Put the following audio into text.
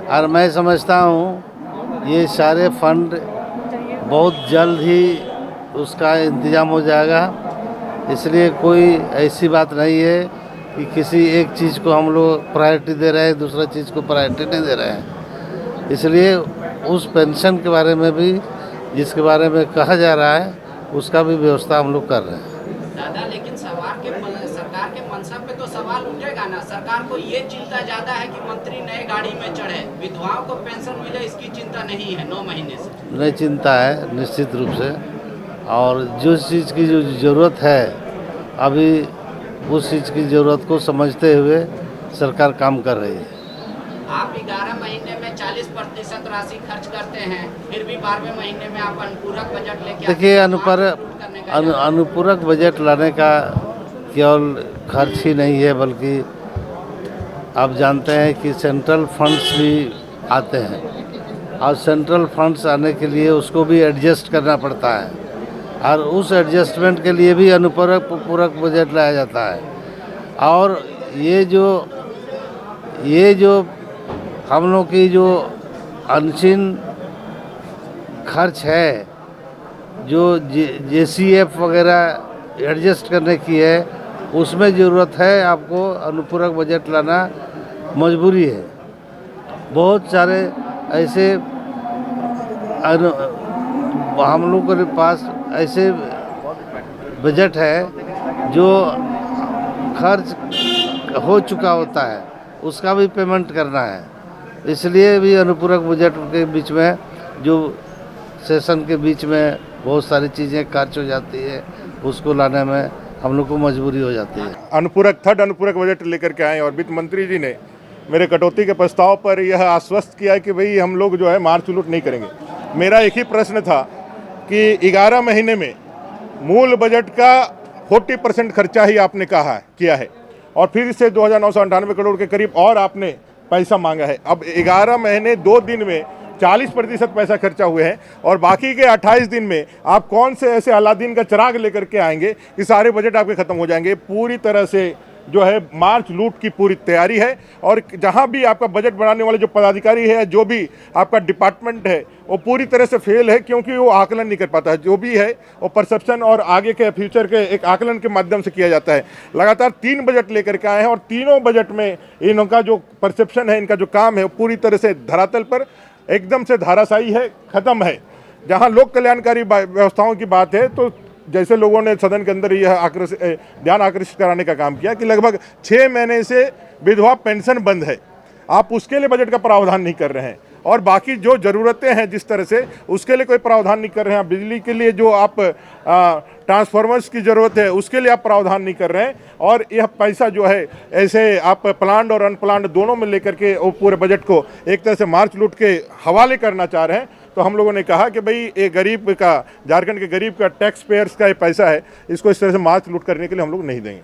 और मैं समझता हूँ ये सारे फंड बहुत जल्द ही उसका इंतज़ाम हो जाएगा। इसलिए कोई ऐसी बात नहीं है कि किसी एक चीज़ को हम लोग प्रायोरिटी दे रहे हैं, दूसरा चीज़ को प्रायोरिटी नहीं दे रहे हैं। इसलिए उस पेंशन के बारे में भी जिसके बारे में कहा जा रहा है उसका भी व्यवस्था हम लोग कर रहे हैं। दादा, लेकिन सरकार के मनसा पे तो सवाल उठेगा ना। सरकार को ये चिंता ज्यादा है कि मंत्री नए गाड़ी में चढ़े, विधवाओं को पेंशन मिले इसकी चिंता नहीं है 9 महीने से। नहीं, चिंता है निश्चित रूप से, और जिस चीज़ की जो ज़रूरत है अभी उस चीज़ की ज़रूरत को समझते हुए सरकार काम कर रही है। आप 11 महीने में 40% राशि खर्च करते हैं, फिर भी 12वें महीने में आप अनुपूरक बजट लेके देखिए, अनुपूरक बजट लाने का केवल खर्च ही नहीं है, बल्कि आप जानते हैं कि सेंट्रल फंड्स भी आते हैं और सेंट्रल फंड्स आने के लिए उसको भी एडजस्ट करना पड़ता है और उस एडजस्टमेंट के लिए भी अनुपूरक बजट लाया जाता है। और ये जो हम लोग की जो अनशिन खर्च है, जो JCF वगैरह एडजस्ट करने की है, उसमें ज़रूरत है आपको अनुपूरक बजट लाना मजबूरी है। बहुत सारे ऐसे हम लोग के पास ऐसे बजट है जो खर्च हो चुका होता है, उसका भी पेमेंट करना है। इसलिए भी अनुपूरक बजट के बीच में जो सेशन के बीच में बहुत सारी चीज़ें खर्च हो जाती है, उसको लाने में हम लोग को मजबूरी हो जाती है। थर्ड अनुपूरक बजट लेकर के आए और वित्त मंत्री जी ने मेरे कटौती के प्रस्ताव पर यह आश्वस्त किया कि भाई हम लोग जो है मार्च लूट नहीं करेंगे। मेरा एक ही प्रश्न था कि 11 महीने में मूल बजट का 40% खर्चा ही आपने किया है और फिर से 2,998 करोड़ के करीब और आपने पैसा मांगा है। अब 11 महीने 2 दिन में 40% पैसा खर्चा हुए हैं और बाकी के 28 दिन में आप कौन से ऐसे अलादीन का चिराग लेकर के आएंगे कि सारे बजट आपके खत्म हो जाएंगे। पूरी तरह से जो है मार्च लूट की पूरी तैयारी है और जहां भी आपका बजट बनाने वाले जो पदाधिकारी है, जो भी आपका डिपार्टमेंट है, वो पूरी तरह से फेल है, क्योंकि वो आकलन नहीं कर पाता है। जो भी है वो परसेप्शन और आगे के फ्यूचर के एक आकलन के माध्यम से किया जाता है। लगातार 3 बजट लेकर के आए हैं और तीनों बजट में इनका जो परसेप्शन है, इनका जो काम है, वो पूरी तरह से धरातल पर एकदम से धाराशायी है, ख़त्म है। जहाँ लोक कल्याणकारी व्यवस्थाओं की बात है, तो जैसे लोगों ने सदन के अंदर यह ध्यान आकर्षित कराने का काम किया कि लगभग 6 महीने से विधवा पेंशन बंद है, आप उसके लिए बजट का प्रावधान नहीं कर रहे हैं और बाकी जो ज़रूरतें हैं जिस तरह से, उसके लिए कोई प्रावधान नहीं कर रहे हैं। बिजली के लिए जो आप ट्रांसफार्मर्स की ज़रूरत है, उसके लिए आप प्रावधान नहीं कर रहे हैं और यह पैसा जो है ऐसे आप प्लान्ड और अनप्लान्ड दोनों में लेकर के वो पूरे बजट को एक तरह से मार्च लूट के हवाले करना चाह रहे हैं। तो हम लोगों ने कहा कि भाई ये गरीब का, झारखंड के गरीब का, टैक्स पेयर्स का ये पैसा है, इसको इस तरह से मार्च लूट करने के लिए हम लोग नहीं देंगे।